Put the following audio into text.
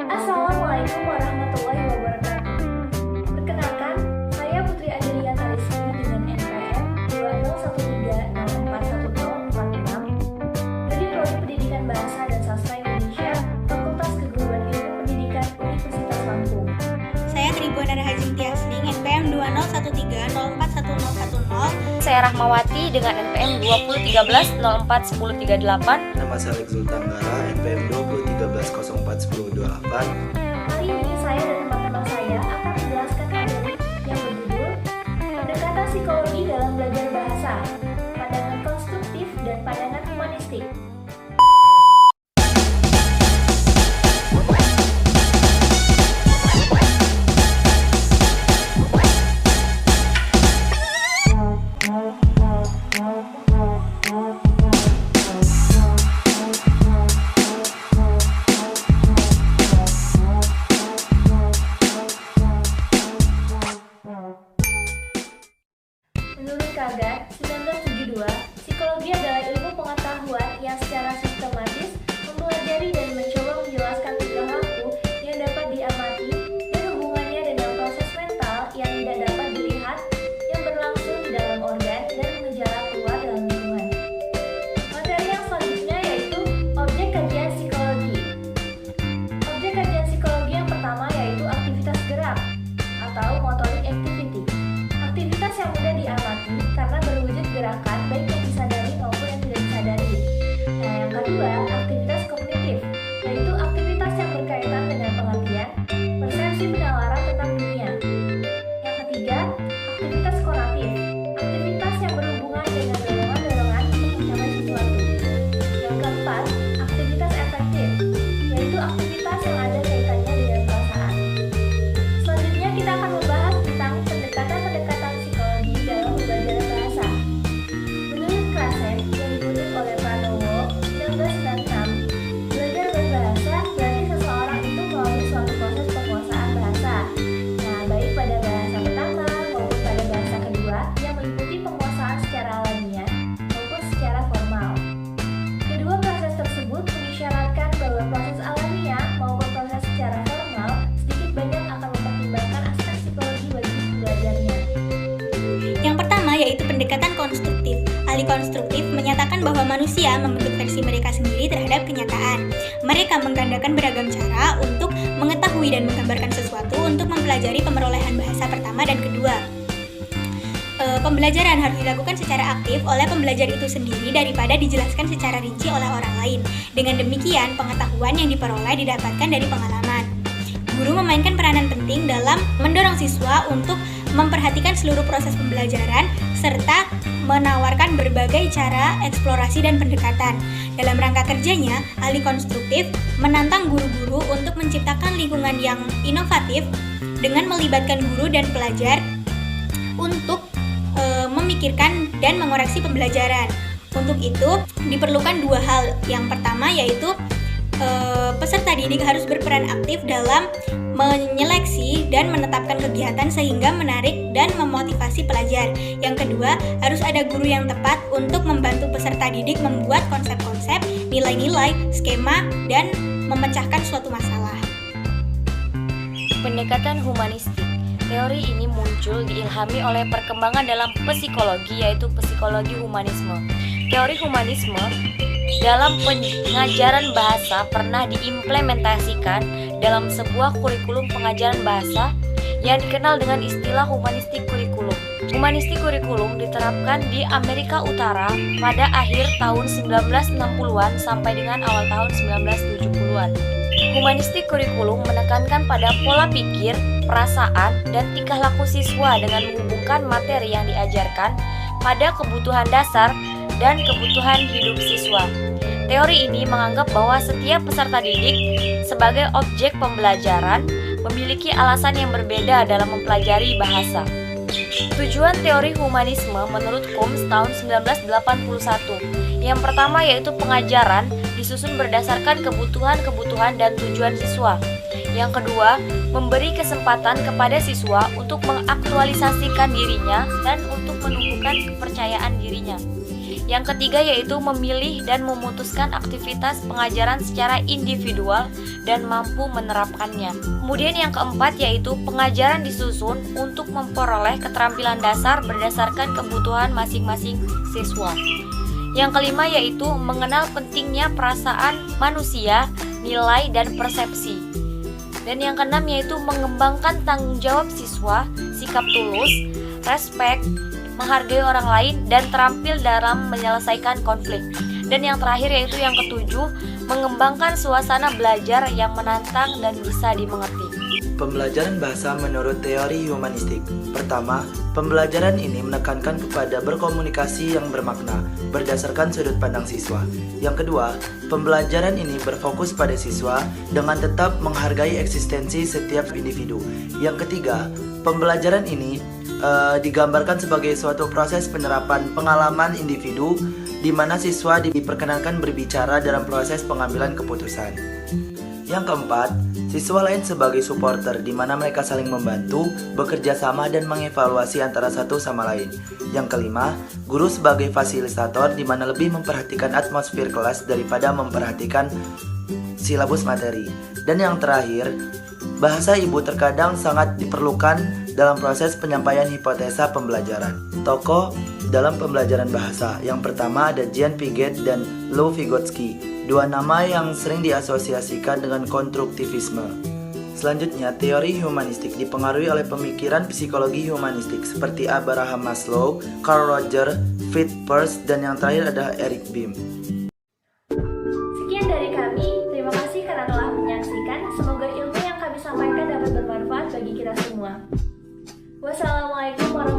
Assalamualaikum warahmatullahi wabarakatuh. Perkenalkan, saya Putri Adelia Tariski dengan NPM 2013041046 dari Prodi Pendidikan Bahasa dan Sastra Indonesia, Fakultas Keguruan Ilmu Pendidikan Universitas Lampung. Saya Tribuana Rahajeng Tiasning, NPM 2013041010. Saya Rahmawati dengan NPM 2013041038. Nama saya Lexul Tanggara, NPM 2013041028. Kali ini saya dan teman-teman saya akan menjelaskan materi yang berjudul Pendekatan Psikologi dalam Belajar Bahasa, Pandangan Konstruktif dan Pandangan Humanistik. Menurut Kagan, 1972, psikologi adalah ilmu pengetahuan yang secara sistematis mempelajari dan mencoba menjelaskan tingkah laku yang dapat diamati dan hubungannya dengan proses mental yang tidak dapat dilihat yang berlangsung di dalam organ dan mengejar keluar dalam lingkungan. Materi yang selanjutnya yaitu objek kajian psikologi. Objek kajian psikologi yang pertama yaitu aktivitas gerak atau motorik activity. Aktivitas yang mudah diamati karena berwujud gerakan baik yang disadari maupun yang tidak disadari. Nah, yang kedua, aktivitas kognitif, yaitu aktivitas yang berkaitan dengan pengertian, persepsi penalaran tentang dunia. Yang ketiga, aktivitas konatif, aktivitas yang berhubungan dengan dorongan-dorongan untuk mencapai sesuatu. Yang keempat, aktivitas efektif, yaitu aktivitas yang ada kaitannya dengan perasaan. Selanjutnya kita akan membahas tentang pendekatan-pendekatan psikologi dalam pembelajaran bahasa. Menurut Krasen yang dikutip oleh Pranowo 1996, belajar berbahasa berarti seseorang itu melalui suatu proses penguasaan bahasa. Nah, baik pada bahasa pertama maupun pada bahasa kedua yang meliputi penguasaan secara alamiah maupun secara formal. Kedua proses tersebut mengisyaratkan bahwa proses alamiah maupun proses secara formal sedikit banyak akan mempertimbangkan aspek psikologi bagi belajarnya. Yang pertama yaitu pendekatan konstruktif. Ahli konstruktif menyatakan bahwa manusia membentuk versi mereka sendiri terhadap kenyataan. Mereka menggandakan beragam cara untuk mengetahui dan menggambarkan sesuatu untuk mempelajari pemerolehan bahasa pertama dan kedua. Pembelajaran harus dilakukan secara aktif oleh pembelajar itu sendiri daripada dijelaskan secara rinci oleh orang lain. Dengan demikian, pengetahuan yang diperoleh didapatkan dari pengalaman. Guru memainkan peranan penting dalam mendorong siswa untuk memperhatikan seluruh proses pembelajaran serta menawarkan berbagai cara eksplorasi dan pendekatan. Dalam rangka kerjanya, ahli konstruktif menantang guru-guru untuk menciptakan lingkungan yang inovatif dengan melibatkan guru dan pelajar untuk memikirkan dan mengoreksi pembelajaran. Untuk itu diperlukan dua hal. Yang pertama yaitu peserta didik harus berperan aktif dalam menyeleksi dan menetapkan kegiatan sehingga menarik dan memotivasi pelajar. Yang kedua, harus ada guru yang tepat untuk membantu peserta didik membuat konsep-konsep, nilai-nilai, skema, dan memecahkan suatu masalah. Pendekatan humanistik. Teori ini muncul diilhami oleh perkembangan dalam psikologi, yaitu psikologi humanisme. Teori humanisme dalam pengajaran bahasa pernah diimplementasikan dalam sebuah kurikulum pengajaran bahasa yang dikenal dengan istilah humanistik kurikulum. Humanistik kurikulum diterapkan di Amerika Utara pada akhir tahun 1960-an sampai dengan awal tahun 1970-an. Humanistik kurikulum menekankan pada pola pikir, perasaan, dan tingkah laku siswa dengan menghubungkan materi yang diajarkan pada kebutuhan dasar dan kebutuhan hidup siswa. Teori ini menganggap bahwa setiap peserta didik sebagai objek pembelajaran memiliki alasan yang berbeda dalam mempelajari bahasa. Tujuan teori humanisme menurut Combs tahun 1981. Yang pertama yaitu pengajaran disusun berdasarkan kebutuhan-kebutuhan dan tujuan siswa. Yang kedua, memberi kesempatan kepada siswa untuk mengaktualisasikan dirinya dan untuk menumbuhkan kepercayaan dirinya. Yang ketiga yaitu memilih dan memutuskan aktivitas pengajaran secara individual dan mampu menerapkannya. Kemudian yang keempat yaitu pengajaran disusun untuk memperoleh keterampilan dasar berdasarkan kebutuhan masing-masing siswa. Yang kelima yaitu mengenal pentingnya perasaan manusia, nilai, dan persepsi. Dan yang keenam yaitu mengembangkan tanggung jawab siswa, sikap tulus, respek, menghargai orang lain, dan terampil dalam menyelesaikan konflik. Dan yang terakhir yaitu yang ketujuh, mengembangkan suasana belajar yang menantang dan bisa dimengerti. Pembelajaran bahasa menurut teori humanistik. Pertama, pembelajaran ini menekankan kepada berkomunikasi yang bermakna berdasarkan sudut pandang siswa. Yang kedua, pembelajaran ini berfokus pada siswa dengan tetap menghargai eksistensi setiap individu. Yang ketiga, pembelajaran ini digambarkan sebagai suatu proses penerapan pengalaman individu di mana siswa diperkenankan berbicara dalam proses pengambilan keputusan. Yang keempat, siswa lain sebagai supporter di mana mereka saling membantu, bekerja sama dan mengevaluasi antara satu sama lain. Yang kelima, guru sebagai fasilitator di mana lebih memperhatikan atmosfer kelas daripada memperhatikan silabus materi. Dan yang terakhir, bahasa ibu terkadang sangat diperlukan dalam proses penyampaian hipotesa pembelajaran. Tokoh dalam pembelajaran bahasa yang pertama ada Jean Piaget dan Lou Vygotsky, dua nama yang sering diasosiasikan dengan konstruktivisme. Selanjutnya, teori humanistik dipengaruhi oleh pemikiran psikologi humanistik seperti Abraham Maslow, Carl Rogers, Fritz Perls, dan yang terakhir ada Eric Bim. Sekian dari kami, terima kasih karena telah menyaksikan. Semoga ilmu yang kami sampaikan dapat bermanfaat bagi kita semua. Wassalamualaikum warahmatullahi wabarakatuh.